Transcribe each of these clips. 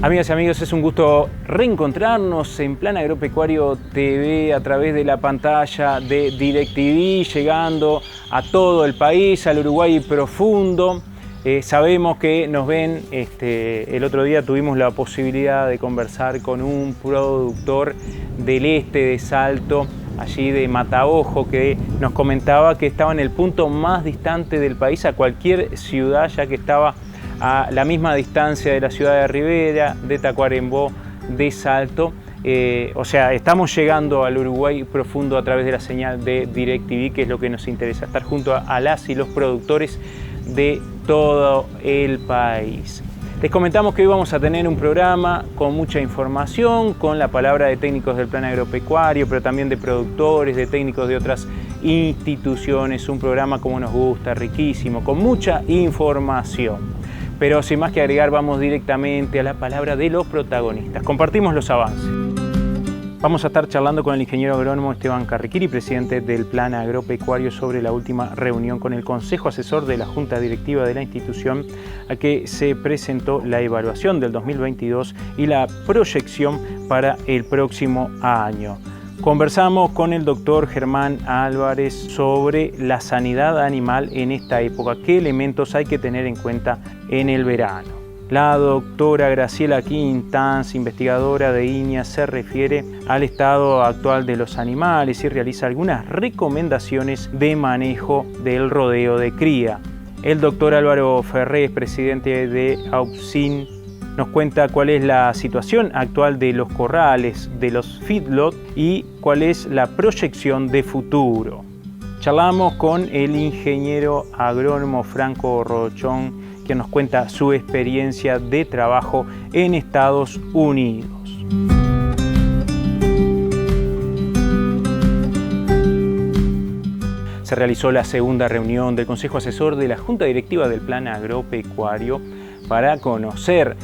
Amigas y amigos, es un gusto reencontrarnos en Plan Agropecuario TV a través de la pantalla de DirecTV, llegando a todo el país, al Uruguay profundo. Sabemos que nos ven, el otro día tuvimos la posibilidad de conversar con un productor del este de Salto, allí de Mataojo, que nos comentaba que estaba en el punto más distante del país a cualquier ciudad, ya que estaba a la misma distancia de la ciudad de Rivera, de Tacuarembó, de Salto. O sea, estamos llegando al Uruguay profundo a través de la señal de DirecTV, que es lo que nos interesa, estar junto a las y los productores de todo el país. Les comentamos que hoy vamos a tener un programa con mucha información, con la palabra de técnicos del Plan Agropecuario, pero también de productores, de técnicos de otras instituciones. Un programa como nos gusta, riquísimo, con mucha información. Pero sin más que agregar, vamos directamente a la palabra de los protagonistas. Compartimos los avances. Vamos a estar charlando con el ingeniero agrónomo Esteban Carriquiri, presidente del Plan Agropecuario, sobre la última reunión con el Consejo Asesor de la Junta Directiva de la institución, a que se presentó la evaluación del 2022 y la proyección para el próximo año. Conversamos con el doctor Germán Álvarez sobre la sanidad animal en esta época, qué elementos hay que tener en cuenta en el verano. La doctora Graciela Quintans, investigadora de INIA, se refiere al estado actual de los animales y realiza algunas recomendaciones de manejo del rodeo de cría. El doctor Álvaro Ferrés, presidente de AUPSIN, nos cuenta cuál es la situación actual de los corrales, de los feedlot y cuál es la proyección de futuro. Charlamos con el ingeniero agrónomo Franco Rochón, que nos cuenta su experiencia de trabajo en Estados Unidos. Se realizó la segunda reunión del Consejo Asesor de la Junta Directiva del Plan Agropecuario para conocer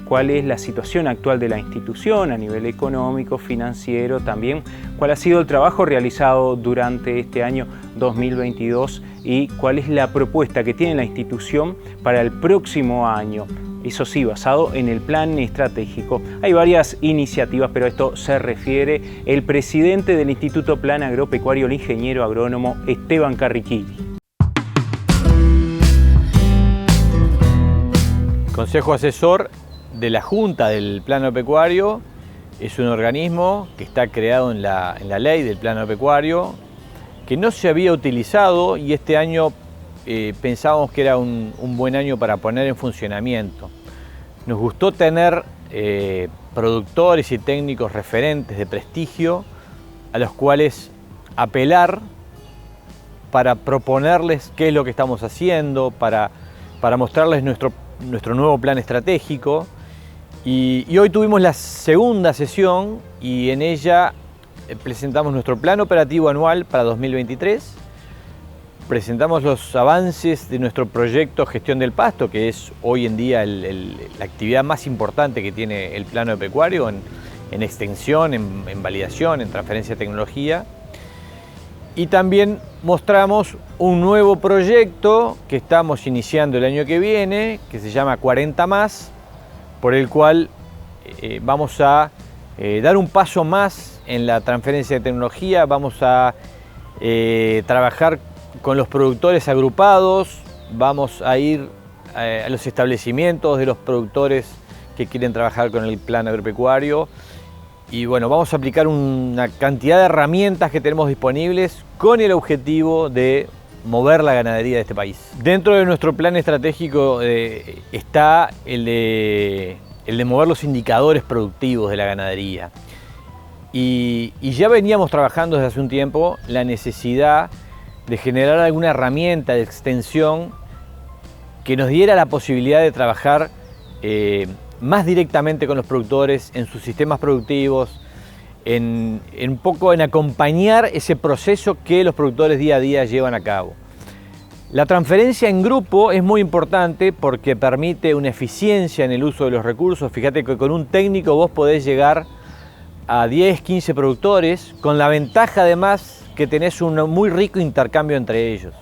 cuál es la situación actual de la institución a nivel económico, financiero, también cuál ha sido el trabajo realizado durante este año 2022 y cuál es la propuesta que tiene la institución para el próximo año. Eso sí, basado en el plan estratégico. Hay varias iniciativas, pero a esto se refiere el presidente del Instituto Plan Agropecuario, el ingeniero agrónomo Esteban Carriquiri. Consejo Asesor de la Junta del Plan Agropecuario es un organismo que está creado en la ley del Plan Agropecuario, que no se había utilizado y este año pensábamos que era un buen año para poner en funcionamiento. Nos gustó tener productores y técnicos referentes de prestigio a los cuales apelar para proponerles qué es lo que estamos haciendo, para mostrarles nuestro nuevo plan estratégico y hoy tuvimos la segunda sesión y en ella presentamos nuestro plan operativo anual para 2023, presentamos los avances de nuestro proyecto Gestión del Pasto, que es hoy en día la actividad más importante que tiene el plan agropecuario en extensión, en validación, en transferencia de tecnología. Y también mostramos un nuevo proyecto que estamos iniciando el año que viene, que se llama 40+, por el cual vamos a dar un paso más en la transferencia de tecnología, vamos a trabajar con los productores agrupados, vamos a ir a los establecimientos de los productores que quieren trabajar con el plan agropecuario. Y bueno, vamos a aplicar una cantidad de herramientas que tenemos disponibles con el objetivo de mover la ganadería de este país. Dentro de nuestro plan estratégico está el de mover los indicadores productivos de la ganadería. Y ya veníamos trabajando desde hace un tiempo la necesidad de generar alguna herramienta de extensión que nos diera la posibilidad de trabajar más directamente con los productores en sus sistemas productivos, en acompañar ese proceso que los productores día a día llevan a cabo. La transferencia en grupo es muy importante porque permite una eficiencia en el uso de los recursos. Fíjate que con un técnico vos podés llegar a 10, 15 productores, con la ventaja además que tenés un muy rico intercambio entre ellos.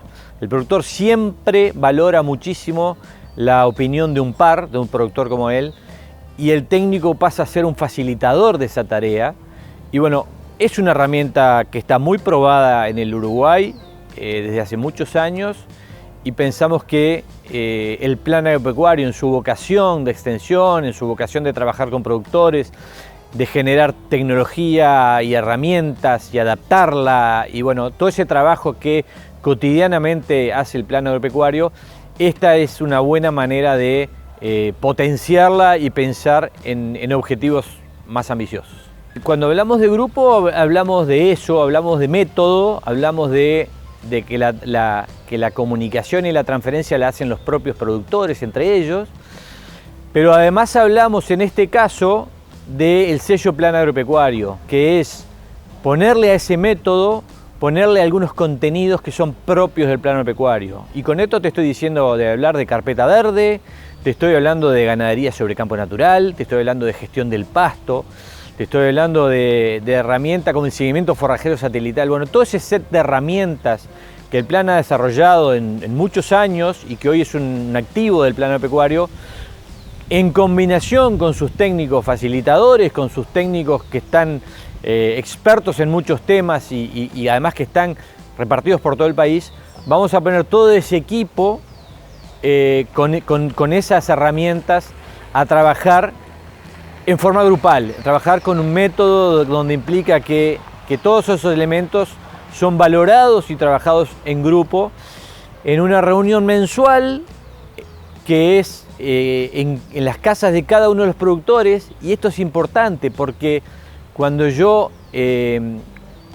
El productor siempre valora muchísimo la opinión de un par, de un productor como él, y el técnico pasa a ser un facilitador de esa tarea. Y bueno, es una herramienta que está muy probada en el Uruguay desde hace muchos años, y pensamos que el plan agropecuario, en su vocación de extensión, en su vocación de trabajar con productores, de generar tecnología y herramientas y adaptarla, y bueno, todo ese trabajo que cotidianamente hace el plan agropecuario, esta es una buena manera de potenciarla y pensar en objetivos más ambiciosos. Cuando hablamos de grupo, hablamos de eso, hablamos de método, hablamos de que la comunicación y la transferencia la hacen los propios productores entre ellos, pero además hablamos en este caso del sello plan agropecuario, que es ponerle a ese método, ponerle algunos contenidos que son propios del plan agropecuario. Y con esto te estoy diciendo de hablar de carpeta verde, te estoy hablando de ganadería sobre campo natural, te estoy hablando de gestión del pasto, te estoy hablando de herramientas como el seguimiento forrajero satelital. Bueno, todo ese set de herramientas que el plan ha desarrollado en muchos años y que hoy es un activo del plan agropecuario, en combinación con sus técnicos facilitadores, con sus técnicos que están expertos en muchos temas y además que están repartidos por todo el país, vamos a poner todo ese equipo con esas herramientas a trabajar en forma grupal, trabajar con un método donde implica que todos esos elementos son valorados y trabajados en grupo en una reunión mensual que es en las casas de cada uno de los productores. Y esto es importante porque cuando yo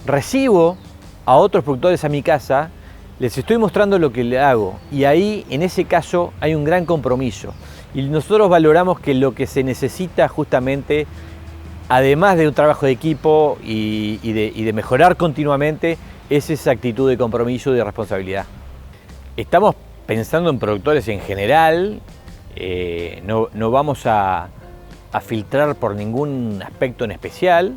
recibo a otros productores a mi casa, les estoy mostrando lo que le hago, y ahí en ese caso hay un gran compromiso. Y nosotros valoramos que lo que se necesita justamente, además de un trabajo de equipo y de mejorar continuamente, es esa actitud de compromiso y de responsabilidad. Estamos pensando en productores en general, no vamos a filtrar por ningún aspecto en especial,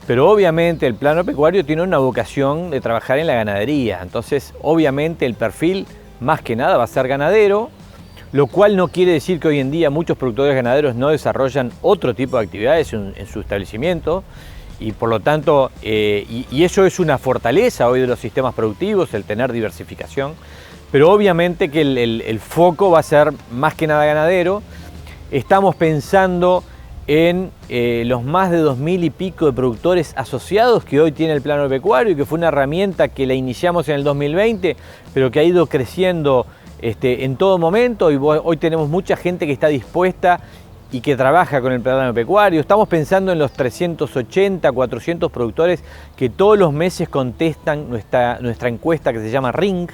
pero obviamente el plan agropecuario tiene una vocación de trabajar en la ganadería, entonces obviamente el perfil más que nada va a ser ganadero, lo cual no quiere decir que hoy en día muchos productores ganaderos no desarrollan otro tipo de actividades en su establecimiento, y por lo tanto, y eso es una fortaleza hoy de los sistemas productivos, el tener diversificación, pero obviamente que el foco va a ser más que nada ganadero. Estamos pensando en los más de 2000 y pico de productores asociados que hoy tiene el plan agropecuario, y que fue una herramienta que la iniciamos en el 2020, pero que ha ido creciendo en todo momento, y hoy tenemos mucha gente que está dispuesta y que trabaja con el plan agropecuario. Estamos pensando en los 380, 400 productores que todos los meses contestan nuestra encuesta que se llama RING.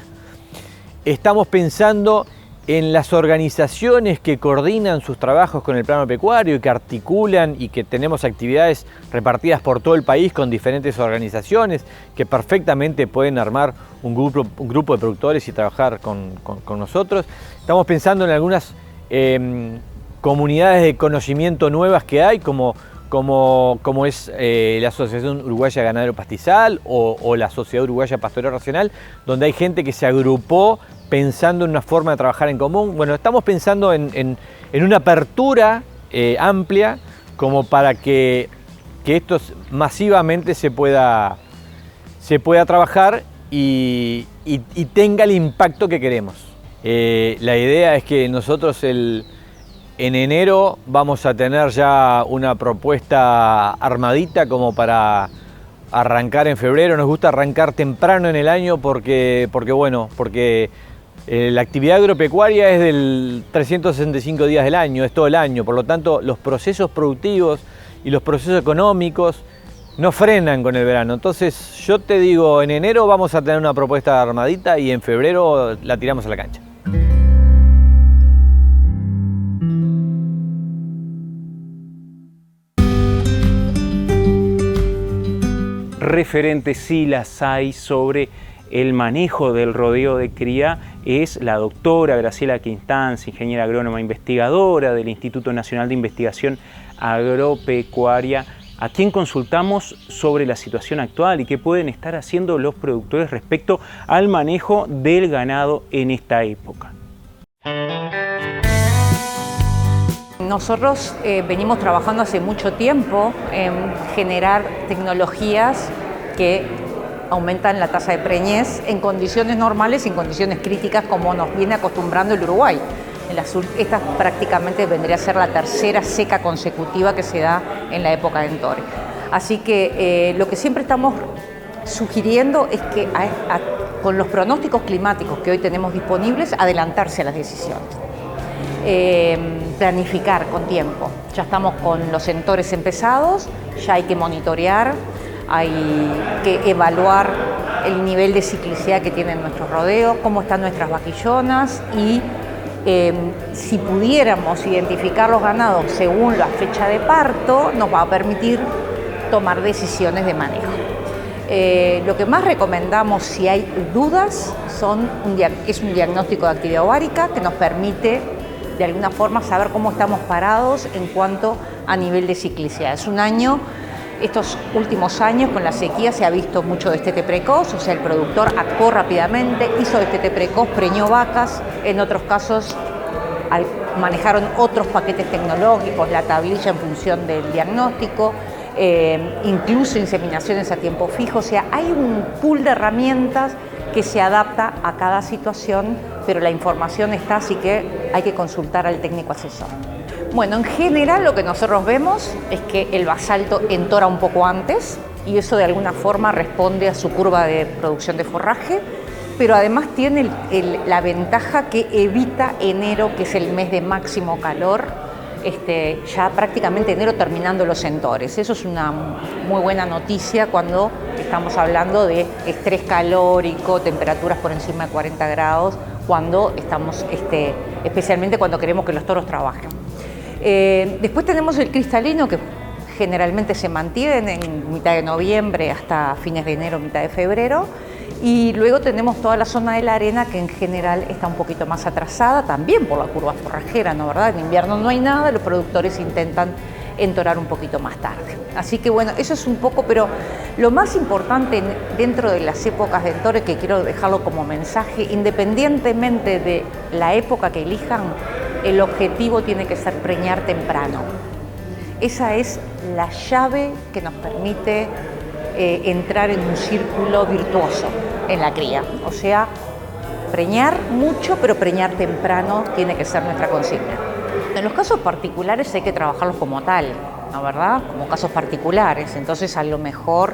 Estamos pensando en las organizaciones que coordinan sus trabajos con el plan agropecuario y que articulan, y que tenemos actividades repartidas por todo el país con diferentes organizaciones que perfectamente pueden armar un grupo de productores y trabajar con nosotros. Estamos pensando en algunas comunidades de conocimiento nuevas que hay, como es la Asociación Uruguaya Ganadero Pastizal o la Sociedad Uruguaya Pastoreo Racional, donde hay gente que se agrupó pensando en una forma de trabajar en común. Bueno, estamos pensando en una apertura amplia como para que esto masivamente se pueda trabajar y tenga el impacto que queremos. La idea es que nosotros en enero vamos a tener ya una propuesta armadita como para arrancar en febrero. Nos gusta arrancar temprano en el año porque la actividad agropecuaria es del 365 días del año, es todo el año. Por lo tanto, los procesos productivos y los procesos económicos no frenan con el verano. Entonces yo te digo, en enero vamos a tener una propuesta armadita y en febrero la tiramos a la cancha. Referentes sí las hay sobre el manejo del rodeo de cría. Es la doctora Graciela Quintanz, ingeniera agrónoma investigadora del Instituto Nacional de Investigación Agropecuaria, a quien consultamos sobre la situación actual y qué pueden estar haciendo los productores respecto al manejo del ganado en esta época. nosotros venimos trabajando hace mucho tiempo en generar tecnologías que aumentan la tasa de preñez en condiciones normales y en condiciones críticas, como nos viene acostumbrando el Uruguay. Esta prácticamente vendría a ser la tercera seca consecutiva que se da en la época de Entore. Así que lo que siempre estamos sugiriendo es que con los pronósticos climáticos que hoy tenemos disponibles, adelantarse a las decisiones. Planificar con tiempo. Ya estamos con los Entores empezados, ya hay que monitorear, hay que evaluar el nivel de ciclicidad que tienen nuestros rodeos, cómo están nuestras vaquillonas y si pudiéramos identificar los ganados según la fecha de parto, nos va a permitir tomar decisiones de manejo. Lo que más recomendamos si hay dudas es un diagnóstico de actividad ovárica que nos permite de alguna forma saber cómo estamos parados en cuanto a nivel de ciclicidad. Es un año, estos últimos años con la sequía se ha visto mucho destete precoz, o sea, el productor actuó rápidamente, hizo destete precoz, preñó vacas, en otros casos manejaron otros paquetes tecnológicos, la tablilla en función del diagnóstico, incluso inseminaciones a tiempo fijo, o sea, hay un pool de herramientas que se adapta a cada situación, pero la información está, así que hay que consultar al técnico asesor. Bueno, en general lo que nosotros vemos es que el basalto entora un poco antes y eso de alguna forma responde a su curva de producción de forraje, pero además tiene la ventaja que evita enero, que es el mes de máximo calor, ya prácticamente enero terminando los entores. Eso es una muy buena noticia cuando estamos hablando de estrés calórico, temperaturas por encima de 40 grados, cuando estamos, especialmente cuando queremos que los toros trabajen. Después tenemos el cristalino, que generalmente se mantiene en mitad de noviembre hasta fines de enero, mitad de febrero. Y luego tenemos toda la zona de la arena, que en general está un poquito más atrasada, también por la curva forrajera, ¿no? ¿Verdad? En invierno no hay nada, los productores intentan entorar un poquito más tarde. Así que bueno, eso es un poco, pero lo más importante dentro de las épocas de entore, que quiero dejarlo como mensaje, independientemente de la época que elijan, el objetivo tiene que ser preñar temprano. Esa es la llave que nos permite entrar en un círculo virtuoso en la cría. O sea, preñar mucho, pero preñar temprano tiene que ser nuestra consigna. En los casos particulares hay que trabajarlos como tal, ¿no? ¿Verdad? Como casos particulares. Entonces, a lo mejor,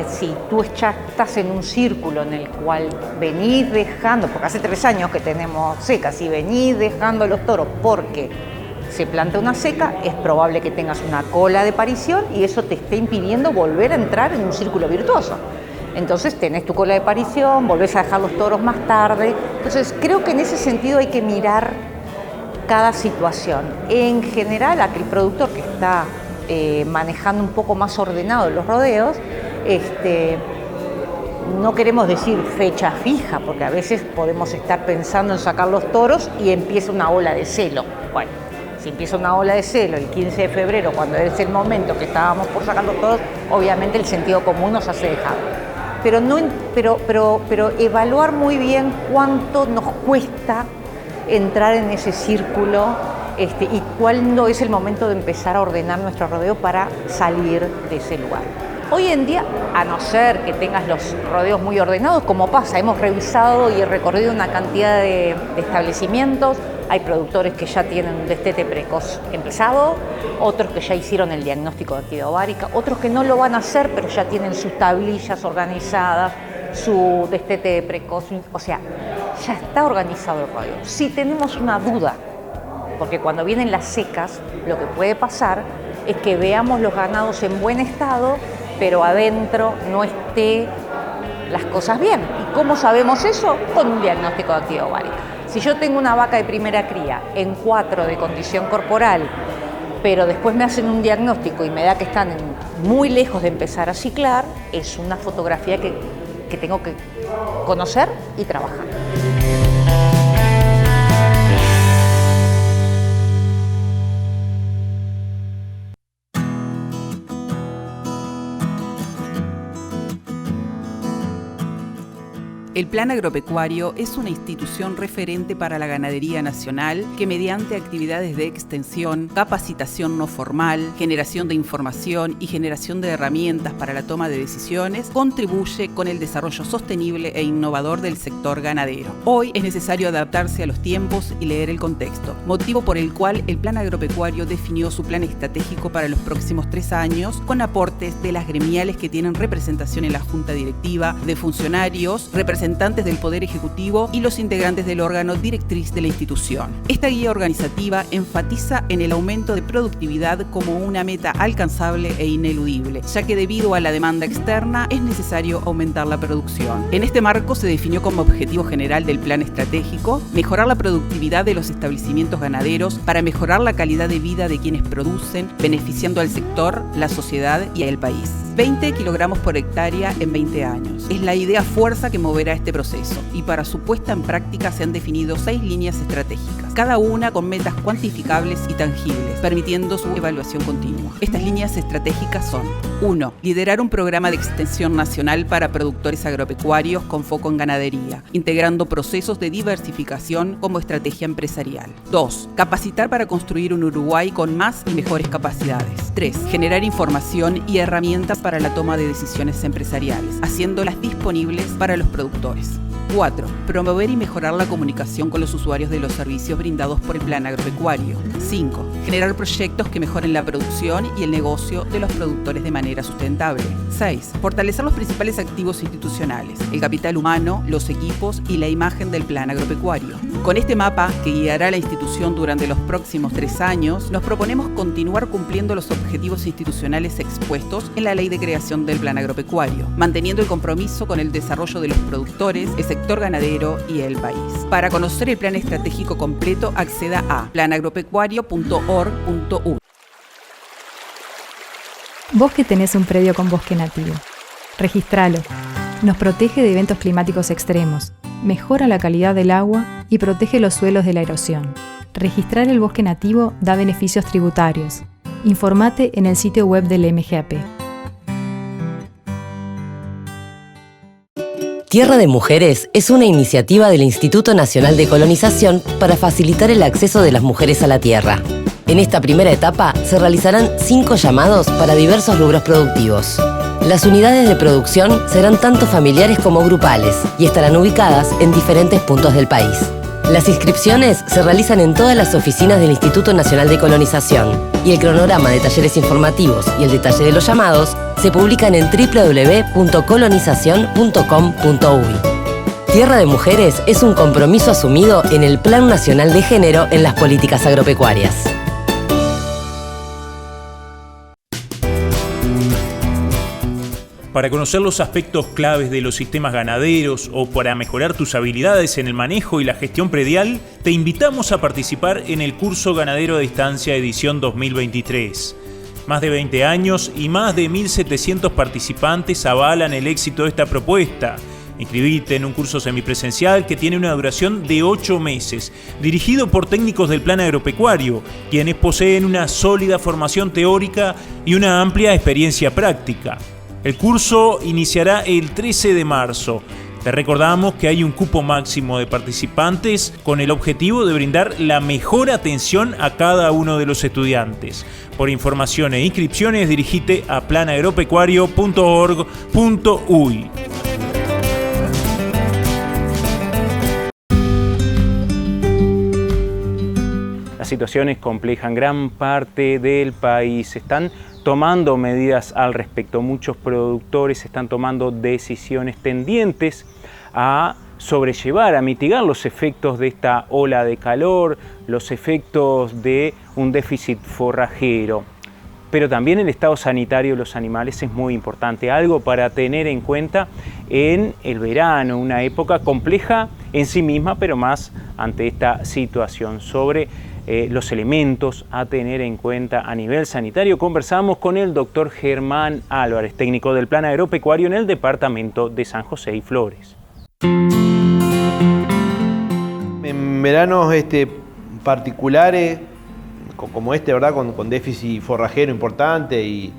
si tú ya estás en un círculo en el cual venís dejando, porque hace 3 años que tenemos secas, y venís dejando los toros porque se planta una seca, es probable que tengas una cola de parición y eso te esté impidiendo volver a entrar en un círculo virtuoso. Entonces tenés tu cola de parición, volvés a dejar los toros más tarde. Entonces creo que en ese sentido hay que mirar cada situación. En general, aquel productor que está manejando un poco más ordenado los rodeos, no queremos decir fecha fija, porque a veces podemos estar pensando en sacar los toros y empieza una ola de celo. Bueno, si empieza una ola de celo el 15 de febrero, cuando es el momento que estábamos por sacar los toros, obviamente el sentido común nos hace dejar. Pero evaluar muy bien cuánto nos cuesta entrar en ese círculo y cuándo es el momento de empezar a ordenar nuestro rodeo para salir de ese lugar. Hoy en día, a no ser que tengas los rodeos muy ordenados, como pasa, hemos revisado y recorrido una cantidad de establecimientos. Hay productores que ya tienen un destete precoz empezado, otros que ya hicieron el diagnóstico de actividad ovárica, otros que no lo van a hacer, pero ya tienen sus tablillas organizadas, su destete precoz, o sea, ya está organizado el rodeo. Si tenemos una duda, porque cuando vienen las secas, lo que puede pasar es que veamos los ganados en buen estado, pero adentro no esté las cosas bien. ¿Y cómo sabemos eso? Con un diagnóstico de actividad ovárica. Si yo tengo una vaca de primera cría en 4 de condición corporal, pero después me hacen un diagnóstico y me da que están muy lejos de empezar a ciclar, es una fotografía que tengo que conocer y trabajar. El Plan Agropecuario es una institución referente para la ganadería nacional que mediante actividades de extensión, capacitación no formal, generación de información y generación de herramientas para la toma de decisiones, contribuye con el desarrollo sostenible e innovador del sector ganadero. Hoy es necesario adaptarse a los tiempos y leer el contexto, motivo por el cual el Plan Agropecuario definió su plan estratégico para los próximos 3 años con aportes de las gremiales que tienen representación en la Junta Directiva, de funcionarios, representantes del Poder Ejecutivo y los integrantes del órgano directriz de la institución. Esta guía organizativa enfatiza en el aumento de productividad como una meta alcanzable e ineludible, ya que debido a la demanda externa es necesario aumentar la producción. En este marco se definió como objetivo general del plan estratégico mejorar la productividad de los establecimientos ganaderos para mejorar la calidad de vida de quienes producen, beneficiando al sector, la sociedad y al país. 20 kilogramos por hectárea en 20 años. Es la idea fuerza que moverá este proceso y para su puesta en práctica se han definido 6 líneas estratégicas, cada una con metas cuantificables y tangibles, permitiendo su evaluación continua. Estas líneas estratégicas son: 1. Liderar un programa de extensión nacional para productores agropecuarios con foco en ganadería, integrando procesos de diversificación como estrategia empresarial. 2. Capacitar para construir un Uruguay con más y mejores capacidades. 3. Generar información y herramientas para la toma de decisiones empresariales, haciéndolas disponibles para los productores. 4. Promover y mejorar la comunicación con los usuarios de los servicios brindados por el Plan Agropecuario. 5. Generar proyectos que mejoren la producción y el negocio de los productores de manera sustentable. 6. Fortalecer los principales activos institucionales, el capital humano, los equipos y la imagen del Plan Agropecuario. Con este mapa, que guiará a la institución durante los próximos 3 años, nos proponemos continuar cumpliendo los objetivos institucionales expuestos en la Ley de Creación del Plan Agropecuario, manteniendo el compromiso con el desarrollo de los productores, el sector ganadero y el país. Para conocer el plan estratégico completo, acceda a planagropecuario.org.uy. Vos que tenés un predio con bosque nativo, registralo. Nos protege de eventos climáticos extremos, mejora la calidad del agua y protege los suelos de la erosión. Registrar el bosque nativo da beneficios tributarios. Informate en el sitio web del MGAP. Tierra de Mujeres es una iniciativa del Instituto Nacional de Colonización para facilitar el acceso de las mujeres a la tierra. En esta primera etapa se realizarán 5 llamados para diversos rubros productivos. Las unidades de producción serán tanto familiares como grupales y estarán ubicadas en diferentes puntos del país. Las inscripciones se realizan en todas las oficinas del Instituto Nacional de Colonización y el cronograma de talleres informativos y el detalle de los llamados se publican en www.colonizacion.com.uy. Tierra de Mujeres es un compromiso asumido en el Plan Nacional de Género en las Políticas Agropecuarias. Para conocer los aspectos claves de los sistemas ganaderos o para mejorar tus habilidades en el manejo y la gestión predial, te invitamos a participar en el curso Ganadero a Distancia edición 2023. Más de 20 años y más de 1.700 participantes avalan el éxito de esta propuesta. Inscribite en un curso semipresencial que tiene una duración de 8 meses, dirigido por técnicos del Plan Agropecuario, quienes poseen una sólida formación teórica y una amplia experiencia práctica. El curso iniciará el 13 de marzo. Te recordamos que hay un cupo máximo de participantes con el objetivo de brindar la mejor atención a cada uno de los estudiantes. Por información e inscripciones, dirigite a planagropecuario.org.uy. La situación es compleja en gran parte del país. Están tomando medidas al respecto. Muchos productores están tomando decisiones tendientes a sobrellevar, a mitigar los efectos de esta ola de calor, los efectos de un déficit forrajero. Pero también el estado sanitario de los animales es muy importante, algo para tener en cuenta en el verano, una época compleja en sí misma, pero más ante esta situación. Sobre los elementos a tener en cuenta a nivel sanitario, conversamos con el doctor Germán Álvarez, técnico del Plan Agropecuario en el departamento de San José y Flores. En veranos particulares, como ¿verdad? Con déficit forrajero importante y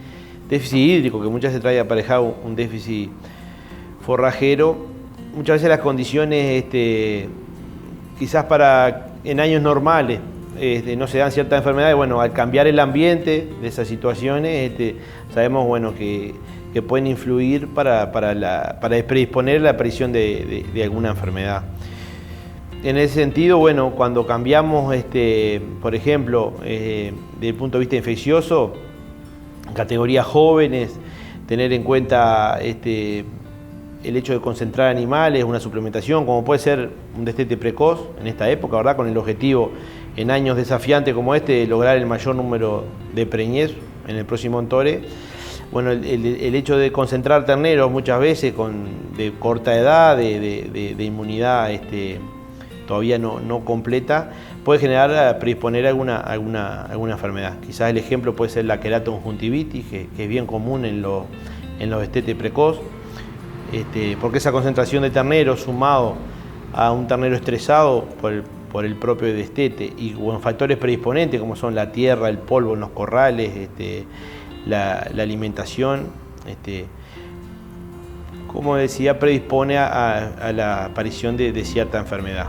déficit hídrico, que muchas veces trae aparejado un déficit forrajero, muchas veces las condiciones, quizás en años normales, no se dan ciertas enfermedades. Bueno, al cambiar el ambiente de esas situaciones, sabemos, bueno, que pueden influir para predisponer la aparición de alguna enfermedad. En ese sentido, bueno, cuando cambiamos, por ejemplo, desde el punto de vista infeccioso, categorías jóvenes, tener en cuenta el hecho de concentrar animales, una suplementación, como puede ser un destete precoz en esta época, ¿verdad? Con el objetivo, en años desafiantes como de lograr el mayor número de preñez en el próximo entore. Bueno, el hecho de concentrar terneros muchas veces de corta edad, de inmunidad todavía no completa, puede predisponer a alguna enfermedad. Quizás el ejemplo puede ser la queratoconjuntivitis, que es bien común en los destetes precoz, porque esa concentración de terneros sumado a un ternero estresado por el propio destete y con factores predisponentes como son la tierra, el polvo en los corrales, la alimentación, como decía, predispone a la aparición de cierta enfermedad.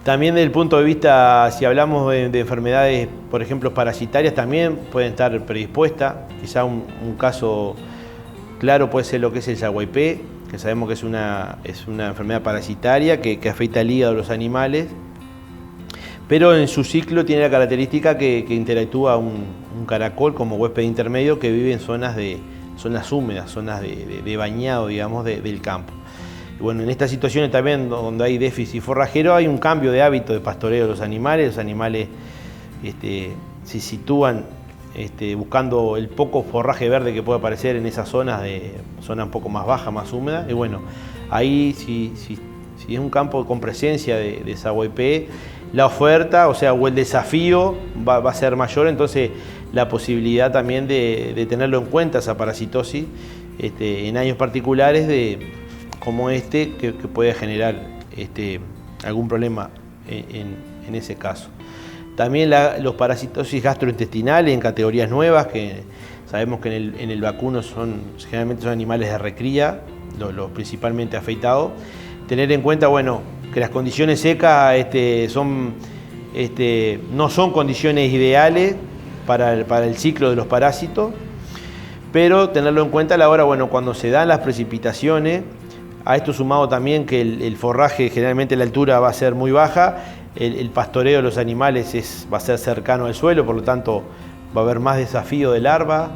También desde el punto de vista, si hablamos de enfermedades, por ejemplo, parasitarias, también pueden estar predispuestas. Quizá un caso claro puede ser lo que es el yaguaipé, que sabemos que es una enfermedad parasitaria que afecta el hígado de los animales, pero en su ciclo tiene la característica que interactúa un caracol como huésped intermedio que vive en zonas húmedas, zonas de bañado, digamos, del campo. Y bueno, en estas situaciones también donde hay déficit forrajero hay un cambio de hábito de pastoreo de los animales se sitúan buscando el poco forraje verde que puede aparecer en esas zonas un poco más bajas, más húmedas. Y bueno, ahí si es un campo con presencia de yaguaipé, la oferta, o el desafío va a ser mayor, entonces la posibilidad también de tenerlo en cuenta, esa parasitosis, en años particulares como que puede generar algún problema en ese caso. También los parasitosis gastrointestinales en categorías nuevas, que sabemos que en el vacuno generalmente son animales de recría, los principalmente afeitados. Tener en cuenta, bueno, que las condiciones secas no son condiciones ideales para el ciclo de los parásitos, pero tenerlo en cuenta a la hora, bueno, cuando se dan las precipitaciones. A esto sumado también que el forraje, generalmente la altura va a ser muy baja, el pastoreo de los animales va a ser cercano al suelo, por lo tanto va a haber más desafío de larva.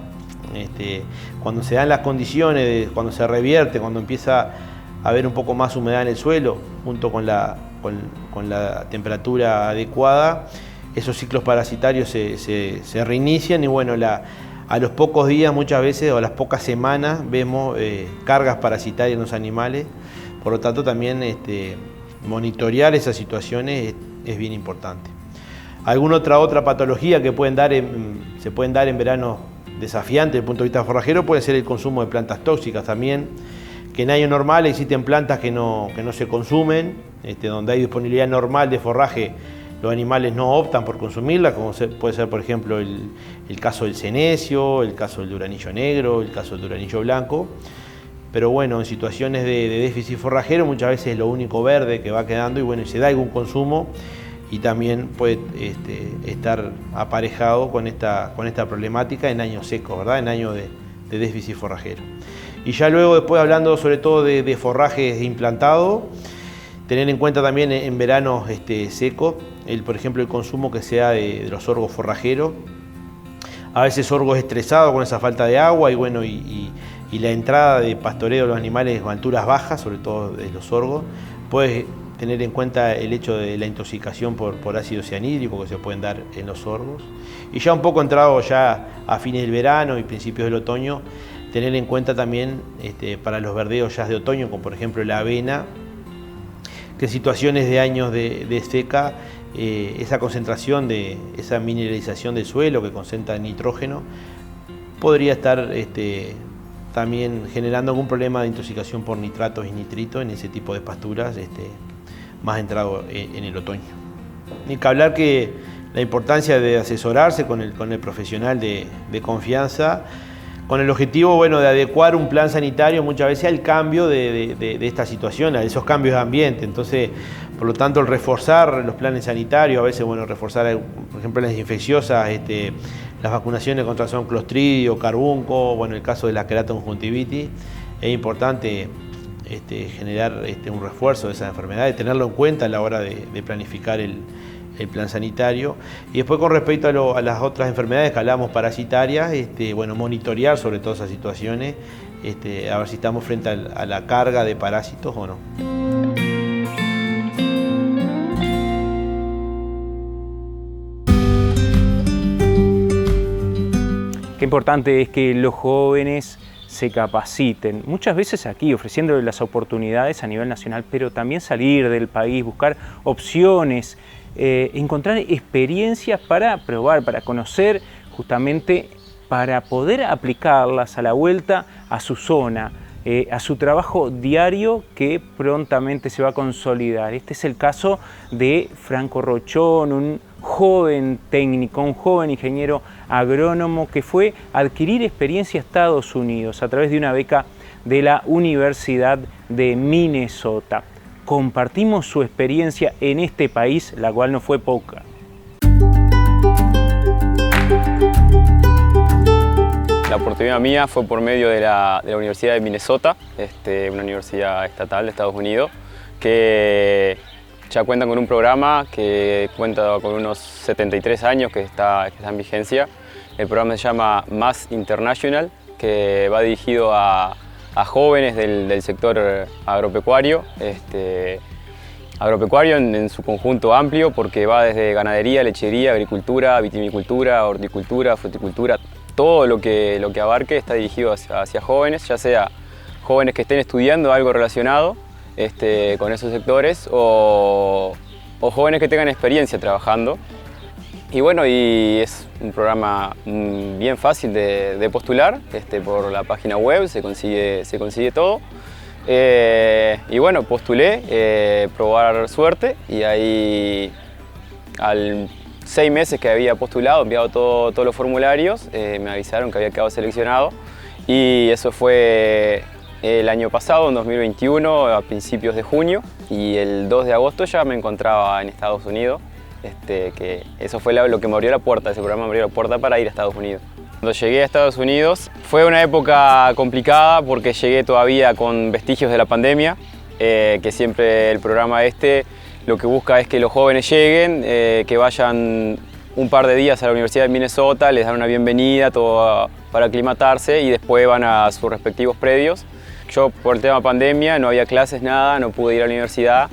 Cuando se dan las condiciones, cuando se revierte, cuando empieza a haber un poco más humedad en el suelo, junto con la temperatura adecuada, esos ciclos parasitarios se reinician y bueno, a los pocos días muchas veces o a las pocas semanas vemos cargas parasitarias en los animales. Por lo tanto también monitorear esas situaciones es bien importante. Alguna otra patología que se pueden dar en verano desafiante desde el punto de vista forrajero puede ser el consumo de plantas tóxicas también, que en años normales existen plantas que no se consumen, donde hay disponibilidad normal de forraje. Los animales no optan por consumirla, como puede ser, por ejemplo, el caso del cenecio, el caso del duranillo negro, el caso del duranillo blanco. Pero bueno, en situaciones de déficit forrajero muchas veces es lo único verde que va quedando y bueno, se da algún consumo y también puede estar aparejado con esta problemática en años secos, ¿verdad? En años de déficit forrajero. Y ya luego, después hablando sobre todo de forrajes implantados, tener en cuenta también en veranos secos, por ejemplo, el consumo que sea de los sorgos forrajeros. A veces sorgos estresados con esa falta de agua y bueno, y la entrada de pastoreo de los animales a alturas bajas, sobre todo de los sorgos, puede tener en cuenta el hecho de la intoxicación por ácido cianhídrico que se pueden dar en los sorgos. Y ya un poco entrado ya a fines del verano y principios del otoño, tener en cuenta también para los verdeos ya de otoño, como por ejemplo la avena, que en situaciones de años de seca, esa concentración esa mineralización del suelo que concentra nitrógeno, podría estar también generando algún problema de intoxicación por nitratos y nitritos en ese tipo de pasturas más entrado en el otoño. Ni que hablar que la importancia de asesorarse con el profesional de confianza con el objetivo, bueno, de adecuar un plan sanitario muchas veces al cambio de esta situación, a esos cambios de ambiente. Entonces, por lo tanto, el reforzar los planes sanitarios, a veces, bueno, reforzar, por ejemplo, las infecciosas, las vacunaciones contra Clostridio, carbunco, bueno, el caso de la queratoconjuntivitis, es importante generar un refuerzo de esas enfermedades, tenerlo en cuenta a la hora de planificar el plan sanitario. Y después, con respecto a las otras enfermedades que hablamos parasitarias, bueno, monitorear sobre todas esas situaciones, a ver si estamos frente a la carga de parásitos o no. Qué importante es que los jóvenes se capaciten, muchas veces aquí ofreciéndoles las oportunidades a nivel nacional, pero también salir del país, buscar opciones, encontrar experiencias para probar, para conocer, justamente para poder aplicarlas a la vuelta a su zona, a su trabajo diario que prontamente se va a consolidar. Este es el caso de Franco Rochón, un joven técnico, un joven ingeniero agrónomo que fue a adquirir experiencia a Estados Unidos a través de una beca de la Universidad de Minnesota. Compartimos su experiencia en este país, la cual no fue poca. La oportunidad mía fue por medio de la Universidad de Minnesota, una universidad estatal de Estados Unidos, que ya cuentan con un programa que cuenta con unos 73 años que está en vigencia. El programa se llama MAS International, que va dirigido a jóvenes del sector agropecuario, agropecuario en su conjunto amplio, porque va desde ganadería, lechería, agricultura, vitinicultura, horticultura, fruticultura, todo lo que abarque está dirigido hacia jóvenes, ya sea jóvenes que estén estudiando algo relacionado con esos sectores o jóvenes que tengan experiencia trabajando. Y bueno, y es un programa bien fácil de postular, por la página web se consigue todo. Y bueno, postulé, probar suerte, y ahí al 6 meses que había postulado, enviado todos los formularios, me avisaron que había quedado seleccionado, y eso fue el año pasado, en 2021, a principios de junio, y el 2 de agosto ya me encontraba en Estados Unidos, que eso fue lo que me abrió la puerta, ese programa me abrió la puerta para ir a Estados Unidos. Cuando llegué a Estados Unidos fue una época complicada porque llegué todavía con vestigios de la pandemia, que siempre el programa lo que busca es que los jóvenes lleguen, que vayan un par de días a la Universidad de Minnesota, les dan una bienvenida, todo para aclimatarse, y después van a sus respectivos predios. Yo, por el tema pandemia, no había clases, nada, no pude ir a la universidad.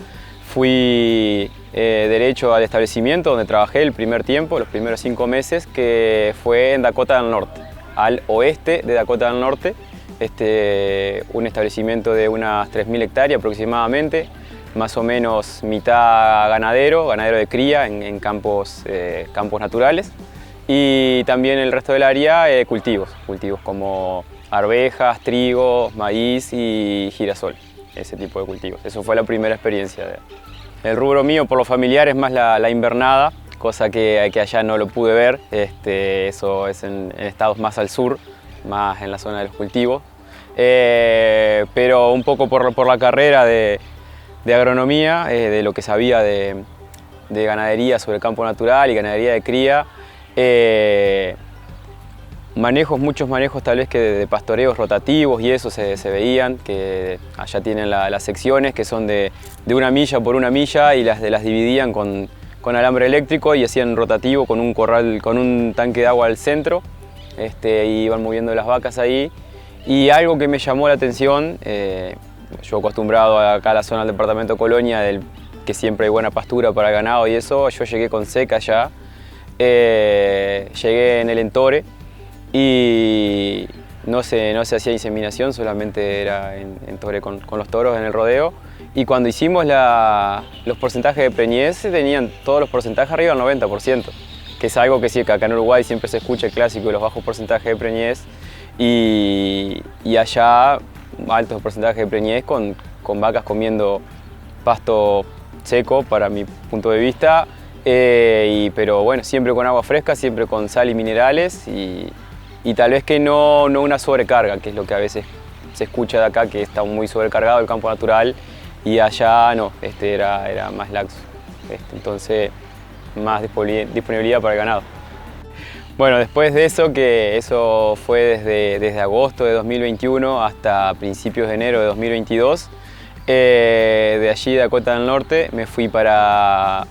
Fui derecho al establecimiento donde trabajé el primer tiempo, los primeros 5 meses, que fue en Dakota del Norte, al oeste de Dakota del Norte, un establecimiento de unas 3.000 hectáreas aproximadamente, más o menos mitad ganadero de cría en campos naturales, y también el resto del área cultivos como arvejas, trigo, maíz y girasol, ese tipo de cultivos. Eso fue la primera experiencia. El rubro mío por lo familiar es más la invernada, cosa que allá no lo pude ver, eso es en estados más al sur, más en la zona de los cultivos, pero un poco por la carrera de agronomía, de lo que sabía de ganadería sobre el campo natural y ganadería de cría, muchos manejos tal vez que de pastoreos rotativos y eso se veían, que allá tienen las secciones que son de 1 milla por 1 milla y las dividían con alambre eléctrico y hacían rotativo con un corral, con un tanque de agua al centro, y iban moviendo las vacas ahí. Y algo que me llamó la atención, yo acostumbrado acá a la zona del departamento Colonia, que siempre hay buena pastura para ganado y eso, yo llegué con seca allá, llegué en el Entore, y no se hacía inseminación, solamente era en tore con los toros en el rodeo. Y cuando hicimos los porcentajes de preñez, tenían todos los porcentajes arriba del 90%, que es algo que sí, que acá en Uruguay siempre se escucha el clásico de los bajos porcentajes de preñez, y allá altos porcentajes de preñez con vacas comiendo pasto seco, para mi punto de vista, pero bueno, siempre con agua fresca, siempre con sal y minerales, y y tal vez que no una sobrecarga, que es lo que a veces se escucha de acá, que está muy sobrecargado el campo natural, y allá no, era más laxo. Entonces, más disponibilidad para el ganado. Bueno, después de eso, que eso fue desde agosto de 2021 hasta principios de enero de 2022, de allí, de Dakota del Norte, me fui para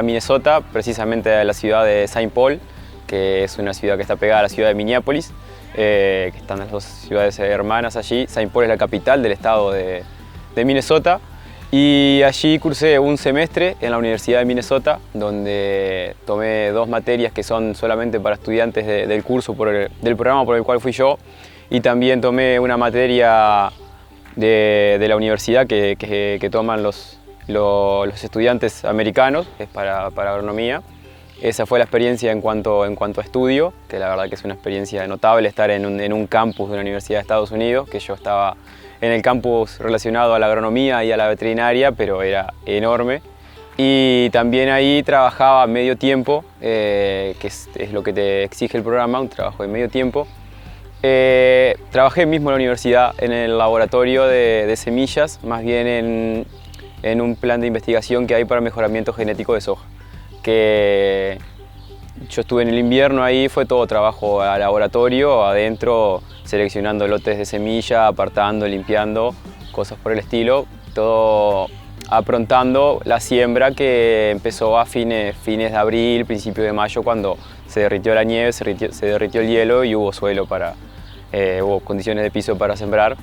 Minnesota, precisamente a la ciudad de Saint Paul, que es una ciudad que está pegada a la ciudad de Minneapolis, que están las dos ciudades hermanas allí. Saint Paul es la capital del estado de Minnesota, y allí cursé un semestre en la Universidad de Minnesota, donde tomé 2 materias que son solamente para estudiantes del curso del programa por el cual fui yo, y también tomé una materia de la universidad que toman los estudiantes americanos, que es para agronomía. Esa fue la experiencia en cuanto a estudio, que la verdad que es una experiencia notable estar en un campus de una universidad de Estados Unidos, que yo estaba en el campus relacionado a la agronomía y a la veterinaria, pero era enorme. Y también ahí trabajaba medio tiempo, que es lo que te exige el programa, un trabajo de medio tiempo. Trabajé mismo en la universidad en el laboratorio de semillas, más bien en un plan de investigación que hay para mejoramiento genético de soja. Que yo estuve en el invierno ahí, fue todo trabajo a laboratorio, adentro, seleccionando lotes de semilla, apartando, limpiando, cosas por el estilo, todo aprontando la siembra que empezó a fines de abril, principios de mayo, cuando se derritió la nieve, se derritió el hielo y hubo suelo hubo condiciones de piso para sembrar,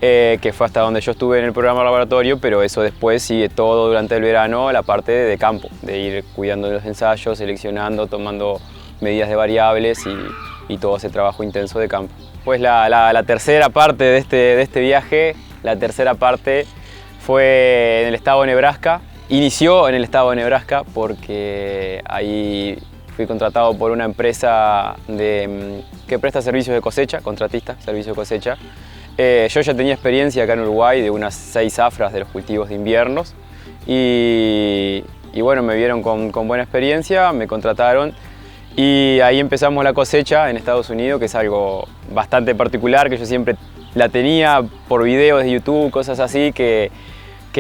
que fue hasta donde yo estuve en el programa laboratorio, pero eso después sigue todo durante el verano, la parte de campo, de ir cuidando de los ensayos, seleccionando, tomando medidas de variables y todo ese trabajo intenso de campo. Pues la tercera parte de este viaje, la tercera parte fue en el estado de Nebraska. Inició en el estado de Nebraska porque ahí fui contratado por una empresa que presta servicios de cosecha, contratista, servicio de cosecha. Yo ya tenía experiencia acá en Uruguay de unas 6 zafras de los cultivos de inviernos y bueno, me vieron con buena experiencia, me contrataron y ahí empezamos la cosecha en Estados Unidos, que es algo bastante particular, que yo siempre la tenía por videos de YouTube, cosas así, que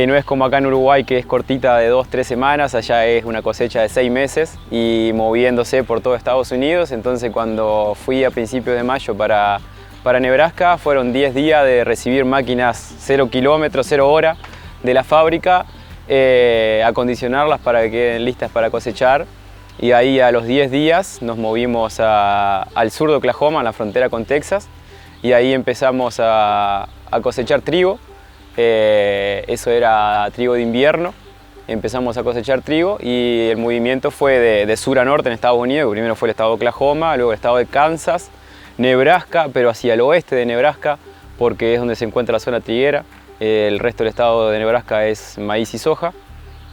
no es como acá en Uruguay, que es cortita de 2-3 semanas, allá es una cosecha de 6 meses y moviéndose por todo Estados Unidos. Entonces cuando fui a principios de mayo para Nebraska, fueron 10 días de recibir máquinas 0 kilómetros, 0 hora de la fábrica, acondicionarlas para que queden listas para cosechar. Y ahí a los 10 días nos movimos al sur de Oklahoma, a la frontera con Texas, y ahí empezamos a cosechar trigo. Eso era trigo de invierno, empezamos a cosechar trigo y el movimiento fue de sur a norte en Estados Unidos. Primero fue el estado de Oklahoma, luego el estado de Kansas, Nebraska, pero hacia el oeste de Nebraska, porque es donde se encuentra la zona triguera. El resto del estado de Nebraska es maíz y soja.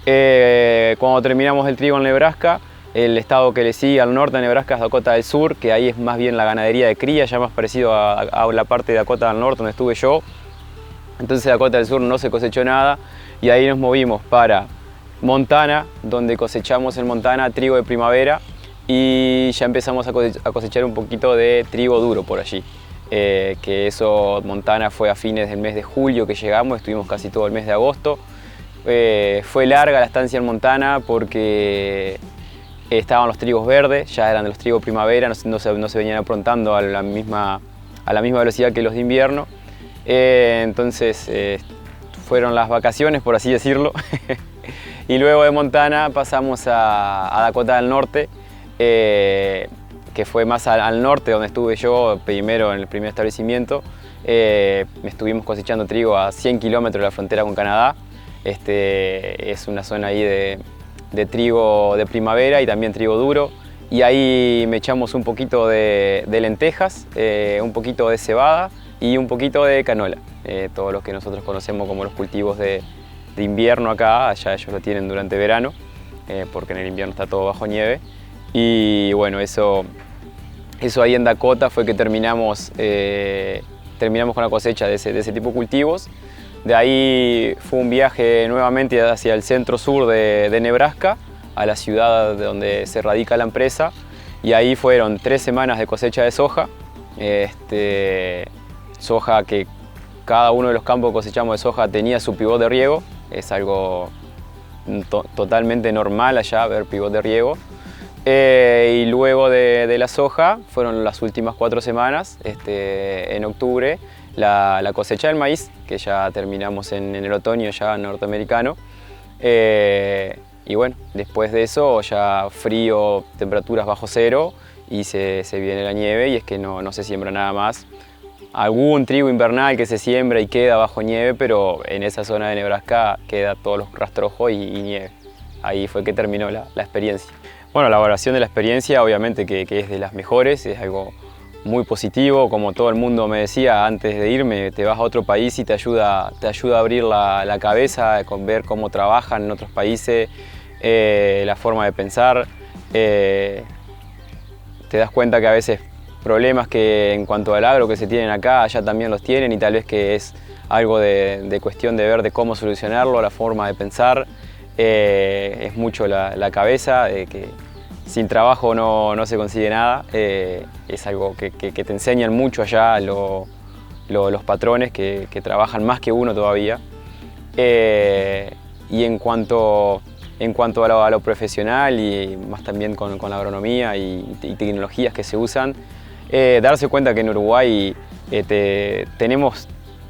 Cuando terminamos el trigo en Nebraska, el estado que le sigue al norte de Nebraska es Dakota del Sur, que ahí es más bien la ganadería de cría, ya más parecido a la parte de Dakota del Norte donde estuve yo. Entonces Dakota del Sur no se cosechó nada y ahí nos movimos para Montana, donde cosechamos en Montana trigo de primavera y ya empezamos a cosechar un poquito de trigo duro por allí. Que eso, Montana fue a fines del mes de julio que llegamos, estuvimos casi todo el mes de agosto. Fue larga la estancia en Montana porque estaban los trigos verdes, ya eran de los trigos primavera, no se venían aprontando a la misma velocidad que los de invierno. Entonces fueron las vacaciones, por así decirlo. Y luego de Montana pasamos a Dakota del Norte, que fue más al norte donde estuve yo primero en el primer establecimiento. Estuvimos cosechando trigo a 100 kilómetros de la frontera con Canadá. Es una zona ahí de trigo de primavera y también trigo duro. Y ahí me echamos un poquito de lentejas, un poquito de cebada y un poquito de canola. Todos los que nosotros conocemos como los cultivos de invierno acá, allá ellos lo tienen durante verano, porque en el invierno está todo bajo nieve. Y bueno, eso ahí en Dakota fue que terminamos con la cosecha de ese tipo de cultivos. De ahí fue un viaje nuevamente hacia el centro-sur de Nebraska, a la ciudad donde se radica la empresa, y ahí fueron 3 semanas de cosecha de soja, Soja que cada uno de los campos que cosechamos de soja tenía su pivot de riego, es algo totalmente normal allá ver pivot de riego. Y luego de la soja, fueron las últimas 4 semanas, en octubre, la cosecha del maíz, que ya terminamos en el otoño ya norteamericano. Y bueno, después de eso ya frío, temperaturas bajo cero y se viene la nieve y es que no se siembra nada más. Algún trigo invernal que se siembra y queda bajo nieve, pero en esa zona de Nebraska queda todos los rastrojos y nieve. Ahí fue que terminó la experiencia. Bueno, la evaluación de la experiencia obviamente que es de las mejores, es algo muy positivo. Como todo el mundo me decía antes de irme, te vas a otro país y te ayuda a abrir la cabeza, con ver cómo trabajan en otros países, la forma de pensar. Te das cuenta que a veces problemas que en cuanto al agro que se tienen acá, allá también los tienen y tal vez que es algo de cuestión de ver de cómo solucionarlo, la forma de pensar. Es mucho la cabeza, de que sin trabajo no se consigue nada. Es algo que te enseñan mucho allá los patrones que trabajan más que uno todavía. Y en cuanto a lo profesional y más también con la agronomía y tecnologías que se usan, darse cuenta que en Uruguay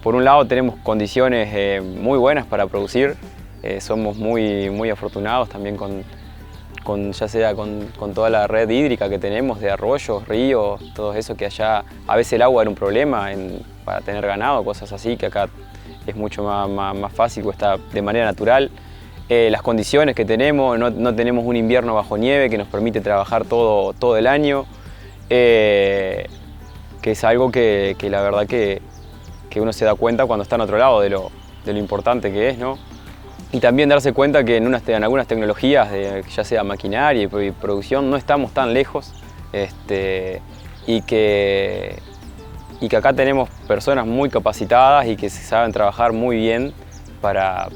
por un lado tenemos condiciones muy buenas para producir. Somos muy afortunados también ya sea con toda la red hídrica que tenemos de arroyos, ríos, todo eso que allá a veces el agua era un problema para tener ganado, cosas así, que acá es mucho más fácil, o está de manera natural. Las condiciones que tenemos, no tenemos un invierno bajo nieve que nos permite trabajar todo el año, que es algo que la verdad que uno se da cuenta cuando está en otro lado de lo importante que es, ¿no? Y también darse cuenta que en algunas tecnologías, ya sea maquinaria y producción, no estamos tan lejos, y que acá tenemos personas muy capacitadas y que saben trabajar muy bien para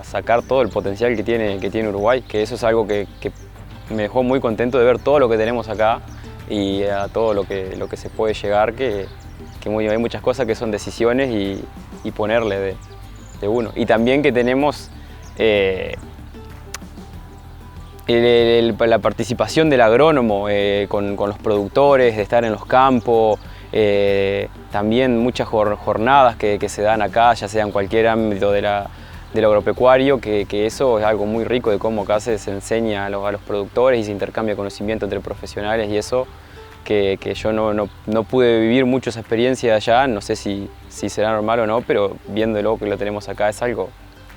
sacar todo el potencial que tiene Uruguay, que eso es algo que me dejó muy contento de ver todo lo que tenemos acá y a todo lo que se puede llegar, que hay muchas cosas que son decisiones y ponerle de uno. Y también que tenemos la participación del agrónomo con los productores, de estar en los campos, también muchas jornadas que se dan acá, ya sea en cualquier ámbito del agropecuario, que eso es algo muy rico de cómo acá se enseña a los productores y se intercambia conocimiento entre profesionales, y eso que yo no pude vivir mucho esa experiencia allá, no sé si será normal o no, pero viéndolo que lo tenemos acá es algo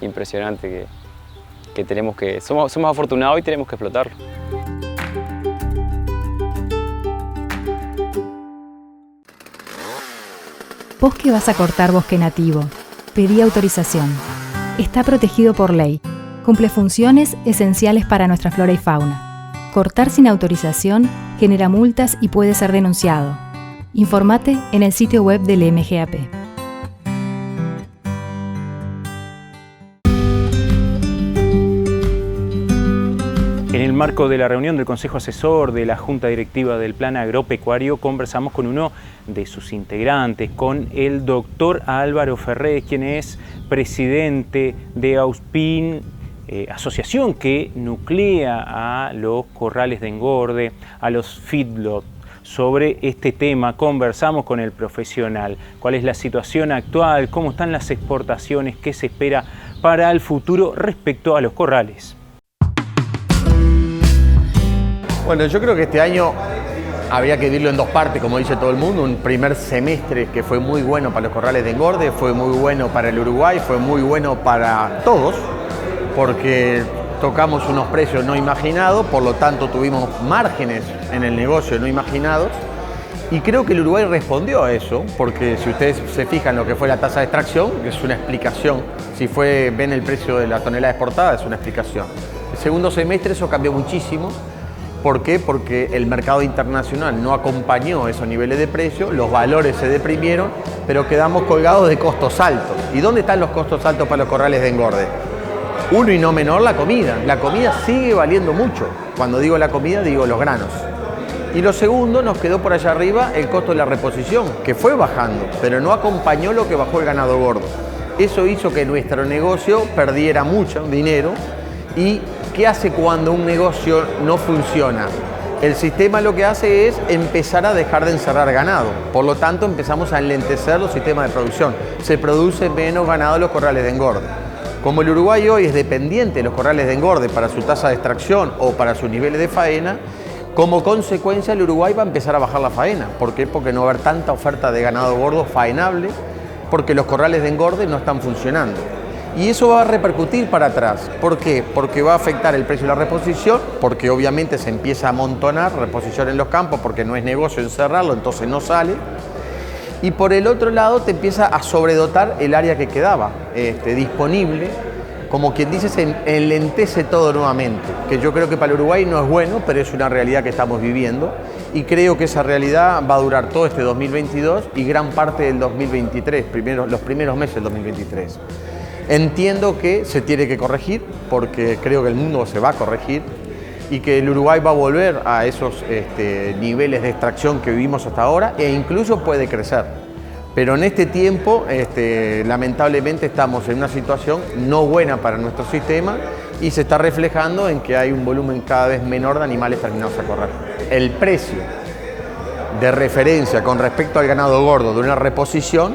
impresionante que somos afortunados y tenemos que explotarlo. Vos que vas a cortar bosque nativo, pedí autorización. Está protegido por ley. Cumple funciones esenciales para nuestra flora y fauna. Cortar sin autorización genera multas y puede ser denunciado. Informate en el sitio web del MGAP. En el marco de la reunión del Consejo Asesor de la Junta Directiva del Plan Agropecuario, conversamos con uno de sus integrantes, con el doctor Álvaro Ferrés, quien es presidente de AUSPIN, asociación que nuclea a los corrales de engorde, a los feedlots. Sobre este tema conversamos con el profesional. ¿Cuál es la situación actual? ¿Cómo están las exportaciones? ¿Qué se espera para el futuro respecto a los corrales? Bueno, yo creo que este año habría que dividirlo en dos partes, como dice todo el mundo. Un primer semestre que fue muy bueno para los corrales de engorde, fue muy bueno para el Uruguay, fue muy bueno para todos, porque tocamos unos precios no imaginados, por lo tanto tuvimos márgenes en el negocio no imaginados, y creo que el Uruguay respondió a eso, porque si ustedes se fijan lo que fue la tasa de extracción, que es una explicación, ven el precio de la tonelada exportada, es una explicación. El segundo semestre eso cambió muchísimo. ¿Por qué? Porque el mercado internacional no acompañó esos niveles de precio, los valores se deprimieron, pero quedamos colgados de costos altos. ¿Y dónde están los costos altos para los corrales de engorde? Uno y no menor, la comida. La comida sigue valiendo mucho. Cuando digo la comida, digo los granos. Y lo segundo, nos quedó por allá arriba el costo de la reposición, que fue bajando, pero no acompañó lo que bajó el ganado gordo. Eso hizo que nuestro negocio perdiera mucho dinero. ¿Y qué hace cuando un negocio no funciona? El sistema lo que hace es empezar a dejar de encerrar ganado. Por lo tanto, empezamos a enlentecer los sistemas de producción. Se produce menos ganado en los corrales de engorde. Como el Uruguay hoy es dependiente de los corrales de engorde para su tasa de extracción o para sus niveles de faena, como consecuencia el Uruguay va a empezar a bajar la faena. ¿Por qué? Porque no va a haber tanta oferta de ganado gordo faenable, porque los corrales de engorde no están funcionando. Y eso va a repercutir para atrás. ¿Por qué? Porque va a afectar el precio de la reposición, porque obviamente se empieza a amontonar reposición en los campos, porque no es negocio encerrarlo, entonces no sale. Y por el otro lado te empieza a sobredotar el área que quedaba disponible, como quien dice, se enlentece todo nuevamente, que yo creo que para el Uruguay no es bueno, pero es una realidad que estamos viviendo, y creo que esa realidad va a durar todo este 2022 y gran parte del 2023, los primeros meses del 2023. Entiendo que se tiene que corregir, porque creo que el mundo se va a corregir y que el Uruguay va a volver a esos niveles de extracción que vivimos hasta ahora e incluso puede crecer. Pero en este tiempo, lamentablemente, estamos en una situación no buena para nuestro sistema y se está reflejando en que hay un volumen cada vez menor de animales terminados a correr. El precio de referencia con respecto al ganado gordo de una reposición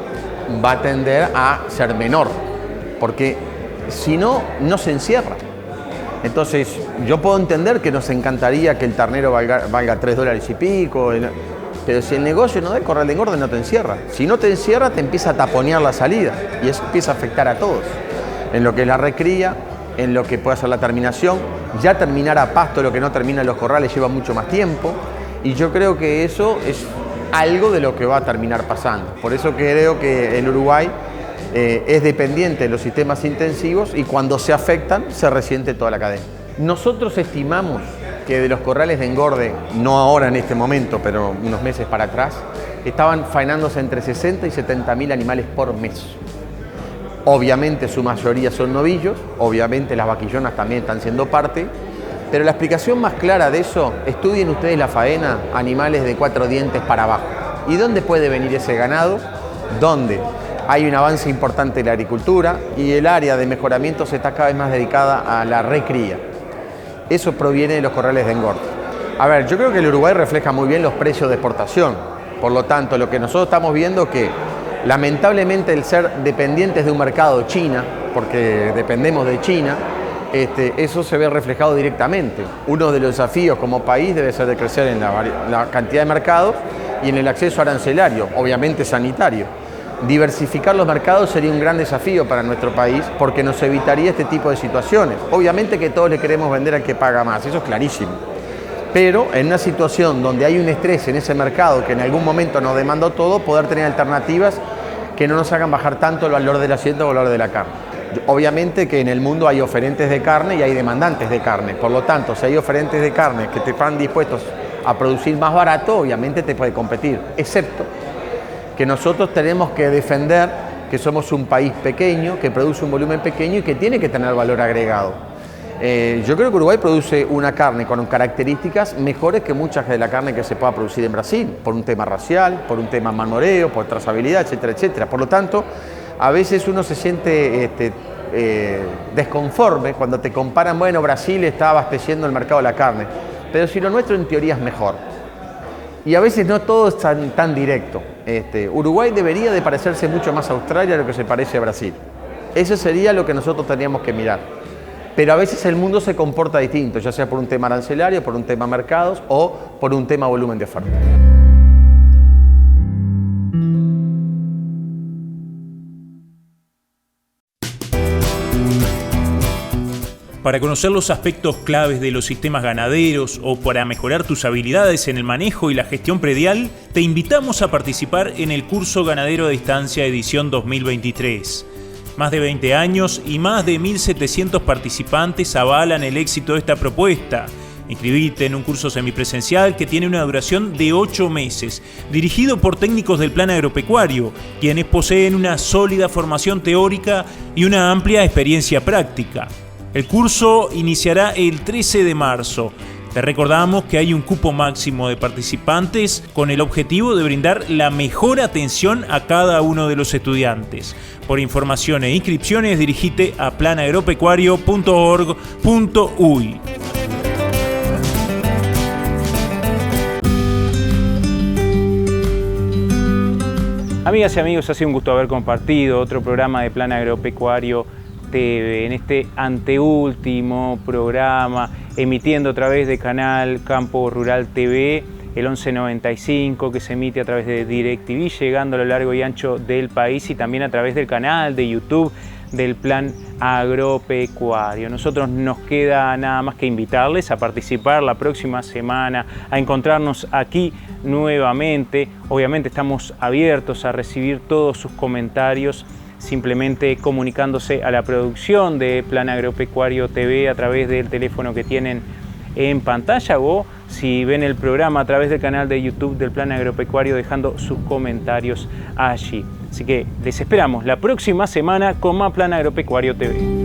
va a tender a ser menor, porque si no, no se encierra. Entonces, yo puedo entender que nos encantaría que el ternero valga $3 y pico, pero si el negocio no da el corral de engorde, no te encierra. Si no te encierra, te empieza a taponear la salida y eso empieza a afectar a todos. En lo que es la recría, en lo que puede ser la terminación. Ya terminar a pasto lo que no termina en los corrales lleva mucho más tiempo y yo creo que eso es algo de lo que va a terminar pasando. Por eso creo que el Uruguay es dependiente de los sistemas intensivos y cuando se afectan se resiente toda la cadena. Nosotros estimamos que de los corrales de engorde, no ahora en este momento, pero unos meses para atrás, estaban faenándose entre 60 y 70 mil animales por mes. Obviamente su mayoría son novillos, obviamente las vaquillonas también están siendo parte, pero la explicación más clara de eso, estudien ustedes la faena, animales de 4 dientes para abajo. ¿Y dónde puede venir ese ganado? ¿Dónde? Hay un avance importante en la agricultura y el área de mejoramiento se está cada vez más dedicada a la recría. Eso proviene de los corrales de engorde. A ver, yo creo que el Uruguay refleja muy bien los precios de exportación. Por lo tanto, lo que nosotros estamos viendo es que, lamentablemente, el ser dependientes de un mercado China, porque dependemos de China, eso se ve reflejado directamente. Uno de los desafíos como país debe ser de crecer en la cantidad de mercados y en el acceso arancelario, obviamente sanitario. Diversificar los mercados sería un gran desafío para nuestro país porque nos evitaría este tipo de situaciones. Obviamente que todos le queremos vender al que paga más, eso es clarísimo. Pero en una situación donde hay un estrés en ese mercado que en algún momento nos demandó todo, poder tener alternativas que no nos hagan bajar tanto el valor del asiento o el valor de la carne. Obviamente que en el mundo hay oferentes de carne y hay demandantes de carne. Por lo tanto, si hay oferentes de carne que te están dispuestos a producir más barato, obviamente te puede competir, excepto que nosotros tenemos que defender que somos un país pequeño, que produce un volumen pequeño y que tiene que tener valor agregado. Yo creo que Uruguay produce una carne con características mejores que muchas de la carne que se pueda producir en Brasil, por un tema racial, por un tema manoreo, por trazabilidad, etcétera, etcétera. Por lo tanto, a veces uno se siente desconforme cuando te comparan, bueno, Brasil está abasteciendo el mercado de la carne, pero si lo nuestro en teoría es mejor. Y a veces no todo es tan directo. Uruguay debería de parecerse mucho más a Australia de lo que se parece a Brasil. Eso sería lo que nosotros teníamos que mirar. Pero a veces el mundo se comporta distinto, ya sea por un tema arancelario, por un tema mercados o por un tema volumen de oferta. Para conocer los aspectos claves de los sistemas ganaderos o para mejorar tus habilidades en el manejo y la gestión predial, te invitamos a participar en el curso Ganadero a Distancia edición 2023. Más de 20 años y más de 1.700 participantes avalan el éxito de esta propuesta. Inscribite en un curso semipresencial que tiene una duración de 8 meses, dirigido por técnicos del plan agropecuario, quienes poseen una sólida formación teórica y una amplia experiencia práctica. El curso iniciará el 13 de marzo. Te recordamos que hay un cupo máximo de participantes con el objetivo de brindar la mejor atención a cada uno de los estudiantes. Por información e inscripciones, dirigite a planagropecuario.org.uy. Amigas y amigos, ha sido un gusto haber compartido otro programa de Plan Agropecuario TV, en este anteúltimo programa, emitiendo a través de canal Campo Rural TV, el 1195, que se emite a través de DirecTV, llegando a lo largo y ancho del país, y también a través del canal de YouTube del Plan Agropecuario. Nosotros nos queda nada más que invitarles a participar la próxima semana, a encontrarnos aquí nuevamente. Obviamente estamos abiertos a recibir todos sus comentarios, simplemente comunicándose a la producción de Plan Agropecuario TV a través del teléfono que tienen en pantalla, o si ven el programa a través del canal de YouTube del Plan Agropecuario, dejando sus comentarios allí. Así que les esperamos la próxima semana con más Plan Agropecuario TV.